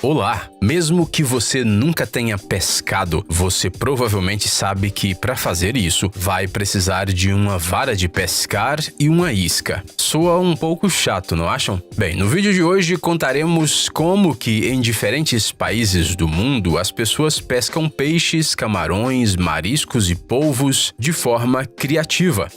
Olá! Mesmo que você nunca tenha pescado, você provavelmente sabe que para fazer isso vai precisar de uma vara de pescar e uma isca. Soa um pouco chato, não acham? Bem, no vídeo de hoje contaremos como que em diferentes países do mundo as pessoas pescam peixes, camarões, mariscos e polvos de forma criativa.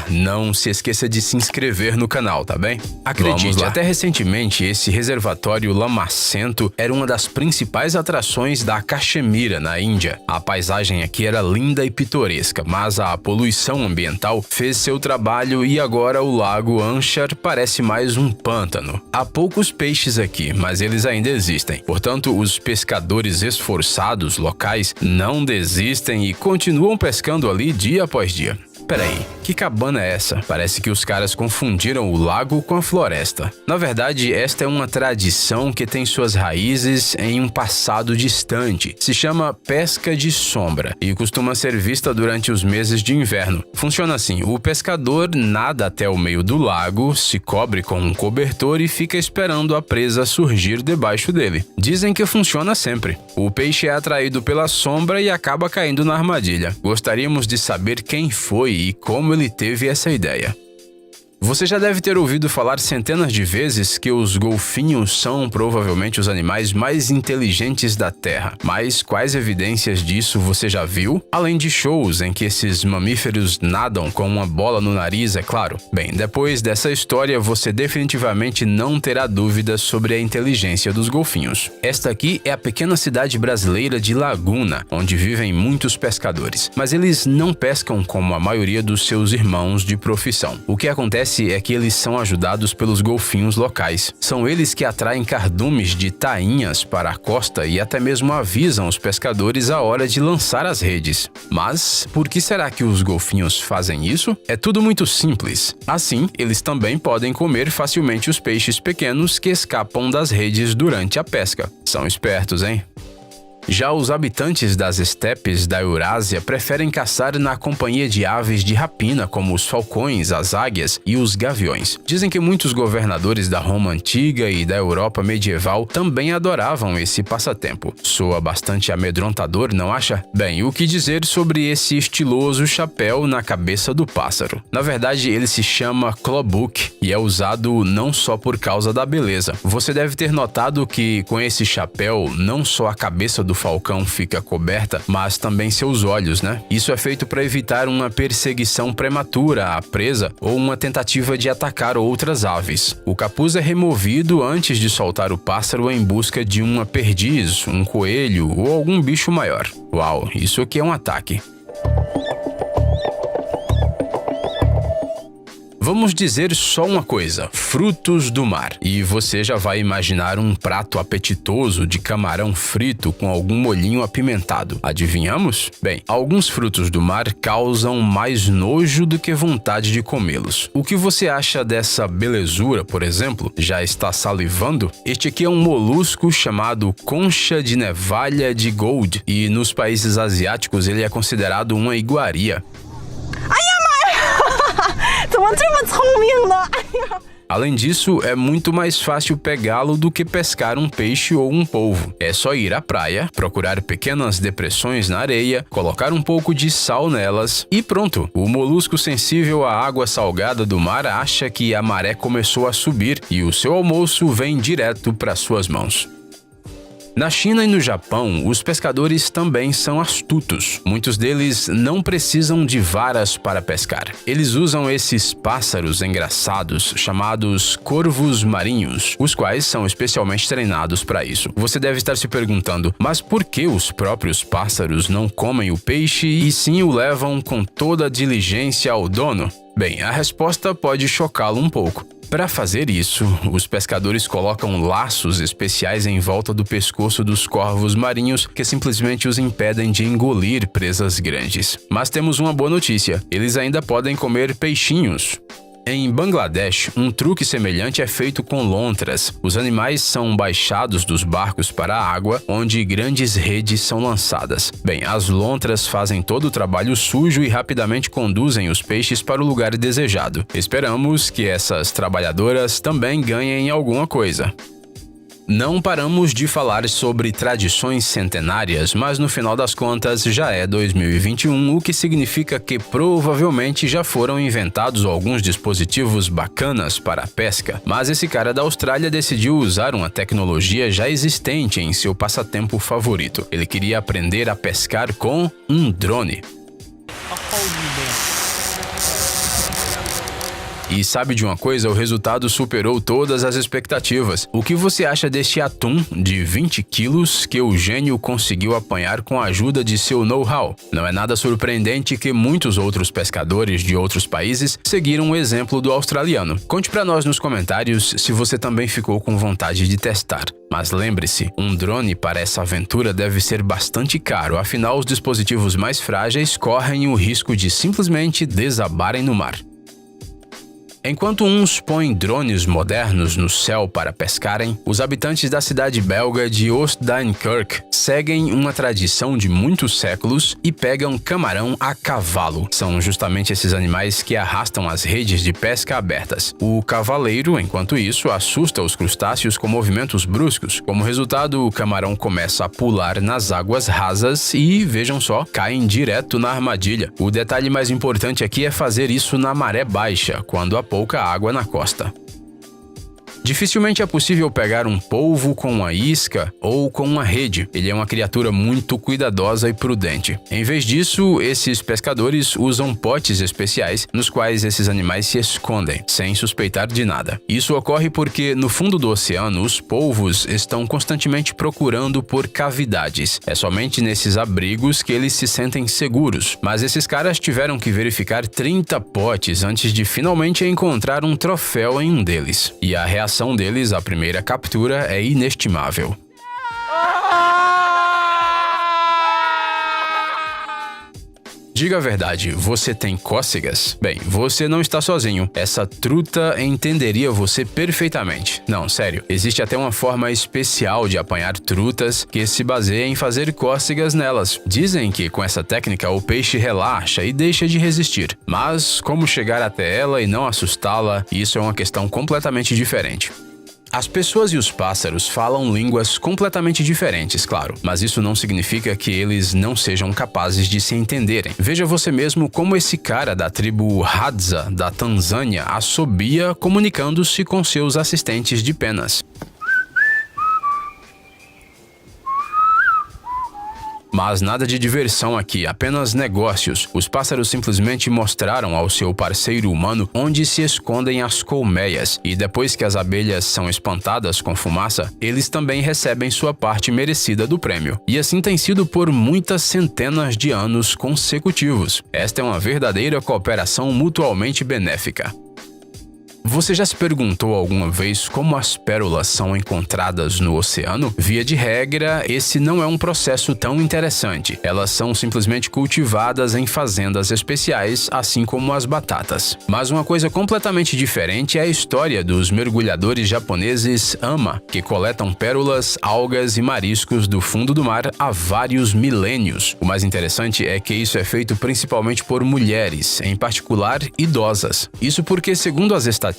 Não se esqueça de se inscrever no canal, tá bem? Acredite, até recentemente esse reservatório lamacento era uma das principais atrações da Caxemira, na Índia. A paisagem aqui era linda e pitoresca, mas a poluição ambiental fez seu trabalho e agora o lago Anchar parece mais um pântano. Há poucos peixes aqui, mas eles ainda existem. Portanto, os pescadores esforçados locais não desistem e continuam pescando ali dia após dia. Peraí, que cabana é essa? Parece que os caras confundiram o lago com a floresta. Na verdade, esta é uma tradição que tem suas raízes em um passado distante. Se chama pesca de sombra e costuma ser vista durante os meses de inverno. Funciona assim, o pescador nada até o meio do lago, se cobre com um cobertor e fica esperando a presa surgir debaixo dele. Dizem que funciona sempre. O peixe é atraído pela sombra e acaba caindo na armadilha. Gostaríamos de saber quem foi e como ele teve essa ideia. Você já deve ter ouvido falar centenas de vezes que os golfinhos são provavelmente os animais mais inteligentes da Terra. Mas quais evidências disso você já viu? Além de shows em que esses mamíferos nadam com uma bola no nariz, é claro. Bem, depois dessa história, você definitivamente não terá dúvidas sobre a inteligência dos golfinhos. Esta aqui é a pequena cidade brasileira de Laguna, onde vivem muitos pescadores. Mas eles não pescam como a maioria dos seus irmãos de profissão. O que acontece é que eles são ajudados pelos golfinhos locais. São eles que atraem cardumes de tainhas para a costa e até mesmo avisam os pescadores a hora de lançar as redes. Mas por que será que os golfinhos fazem isso? É tudo muito simples. Assim, eles também podem comer facilmente os peixes pequenos que escapam das redes durante a pesca. São espertos, hein? Já os habitantes das estepes da Eurásia preferem caçar na companhia de aves de rapina como os falcões, as águias e os gaviões. Dizem que muitos governadores da Roma antiga e da Europa medieval também adoravam esse passatempo. Soa bastante amedrontador, não acha? Bem, o que dizer sobre esse estiloso chapéu na cabeça do pássaro? Na verdade, ele se chama klobuk e é usado não só por causa da beleza. Você deve ter notado que com esse chapéu, não só a cabeça do falcão fica coberta, mas também seus olhos, né? Isso é feito para evitar uma perseguição prematura à presa ou uma tentativa de atacar outras aves. O capuz é removido antes de soltar o pássaro em busca de uma perdiz, um coelho ou algum bicho maior. Uau, isso aqui é um ataque. Vamos dizer só uma coisa, frutos do mar. E você já vai imaginar um prato apetitoso de camarão frito com algum molhinho apimentado. Adivinhamos? Bem, alguns frutos do mar causam mais nojo do que vontade de comê-los. O que você acha dessa belezura, por exemplo? Já está salivando? Este aqui é um molusco chamado concha de nevalha de gold e nos países asiáticos ele é considerado uma iguaria. Além disso, é muito mais fácil pegá-lo do que pescar um peixe ou um polvo. É só ir à praia, procurar pequenas depressões na areia, colocar um pouco de sal nelas e pronto. O molusco sensível à água salgada do mar acha que a maré começou a subir e o seu almoço vem direto para suas mãos. Na China e no Japão, os pescadores também são astutos. Muitos deles não precisam de varas para pescar. Eles usam esses pássaros engraçados chamados corvos marinhos, os quais são especialmente treinados para isso. Você deve estar se perguntando, mas por que os próprios pássaros não comem o peixe e sim o levam com toda a diligência ao dono? Bem, a resposta pode chocá-lo um pouco. Para fazer isso, os pescadores colocam laços especiais em volta do pescoço dos corvos marinhos que simplesmente os impedem de engolir presas grandes. Mas temos uma boa notícia, eles ainda podem comer peixinhos. Em Bangladesh, um truque semelhante é feito com lontras. Os animais são baixados dos barcos para a água, onde grandes redes são lançadas. Bem, as lontras fazem todo o trabalho sujo e rapidamente conduzem os peixes para o lugar desejado. Esperamos que essas trabalhadoras também ganhem alguma coisa. Não paramos de falar sobre tradições centenárias, mas no final das contas já é 2021, o que significa que provavelmente já foram inventados alguns dispositivos bacanas para a pesca. Mas esse cara da Austrália decidiu usar uma tecnologia já existente em seu passatempo favorito. Ele queria aprender a pescar com um drone. E sabe de uma coisa? O resultado superou todas as expectativas. O que você acha deste atum de 20 quilos que o gênio conseguiu apanhar com a ajuda de seu know-how? Não é nada surpreendente que muitos outros pescadores de outros países seguiram o exemplo do australiano. Conte pra nós nos comentários se você também ficou com vontade de testar. Mas lembre-se, um drone para essa aventura deve ser bastante caro, afinal os dispositivos mais frágeis correm o risco de simplesmente desabarem no mar. Enquanto uns põem drones modernos no céu para pescarem, os habitantes da cidade belga de Oost-Duinkirk seguem uma tradição de muitos séculos e pegam camarão a cavalo. São justamente esses animais que arrastam as redes de pesca abertas. O cavaleiro, enquanto isso, assusta os crustáceos com movimentos bruscos. Como resultado, o camarão começa a pular nas águas rasas e, vejam só, caem direto na armadilha. O detalhe mais importante aqui é fazer isso na maré baixa, quando há pouca água na costa. Dificilmente é possível pegar um polvo com uma isca ou com uma rede. Ele é uma criatura muito cuidadosa e prudente. Em vez disso, esses pescadores usam potes especiais nos quais esses animais se escondem, sem suspeitar de nada. Isso ocorre porque, no fundo do oceano, os polvos estão constantemente procurando por cavidades. É somente nesses abrigos que eles se sentem seguros. Mas esses caras tiveram que verificar 30 potes antes de finalmente encontrar um troféu em um deles. E a reação deles à primeira captura é inestimável. Diga a verdade, você tem cócegas? Bem, você não está sozinho. Essa truta entenderia você perfeitamente. Não, sério. Existe até uma forma especial de apanhar trutas que se baseia em fazer cócegas nelas. Dizem que com essa técnica o peixe relaxa e deixa de resistir. Mas como chegar até ela e não assustá-la, isso é uma questão completamente diferente. As pessoas e os pássaros falam línguas completamente diferentes, claro, mas isso não significa que eles não sejam capazes de se entenderem. Veja você mesmo como esse cara da tribo Hadza, da Tanzânia, assobia comunicando-se com seus assistentes de penas. Mas nada de diversão aqui, apenas negócios. Os pássaros simplesmente mostraram ao seu parceiro humano onde se escondem as colmeias, e depois que as abelhas são espantadas com fumaça, eles também recebem sua parte merecida do prêmio. E assim tem sido por muitas centenas de anos consecutivos. Esta é uma verdadeira cooperação mutualmente benéfica. Você já se perguntou alguma vez como as pérolas são encontradas no oceano? Via de regra, esse não é um processo tão interessante. Elas são simplesmente cultivadas em fazendas especiais, assim como as batatas. Mas uma coisa completamente diferente é a história dos mergulhadores japoneses Ama, que coletam pérolas, algas e mariscos do fundo do mar há vários milênios. O mais interessante é que isso é feito principalmente por mulheres, em particular idosas. Isso porque, segundo as estatísticas,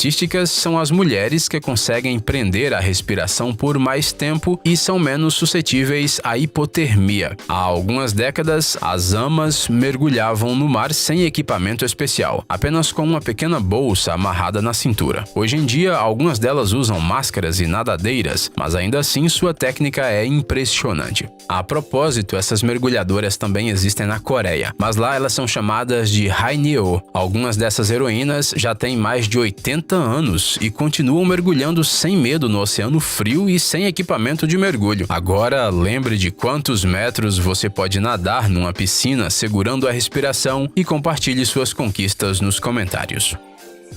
são as mulheres que conseguem prender a respiração por mais tempo e são menos suscetíveis à hipotermia. Há algumas décadas, as amas mergulhavam no mar sem equipamento especial, apenas com uma pequena bolsa amarrada na cintura. Hoje em dia, algumas delas usam máscaras e nadadeiras, mas ainda assim sua técnica é impressionante. A propósito, essas mergulhadoras também existem na Coreia, mas lá elas são chamadas de Haenyeo. Algumas dessas heroínas já têm mais de 80 anos e continuam mergulhando sem medo no oceano frio e sem equipamento de mergulho. Agora, lembre de quantos metros você pode nadar numa piscina segurando a respiração e compartilhe suas conquistas nos comentários.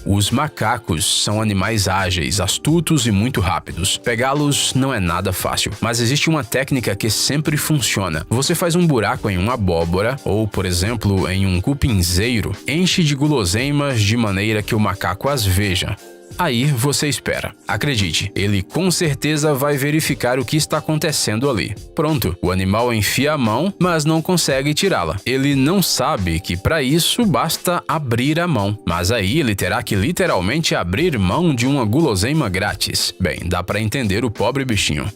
Os macacos são animais ágeis, astutos e muito rápidos. Pegá-los não é nada fácil, mas existe uma técnica que sempre funciona. Você faz um buraco em uma abóbora ou, por exemplo, em um cupinzeiro, enche de guloseimas de maneira que o macaco as veja. Aí você espera. Acredite, ele com certeza vai verificar o que está acontecendo ali. Pronto, o animal enfia a mão, mas não consegue tirá-la. Ele não sabe que para isso basta abrir a mão, mas aí ele terá que literalmente abrir mão de uma guloseima grátis. Bem, dá para entender o pobre bichinho.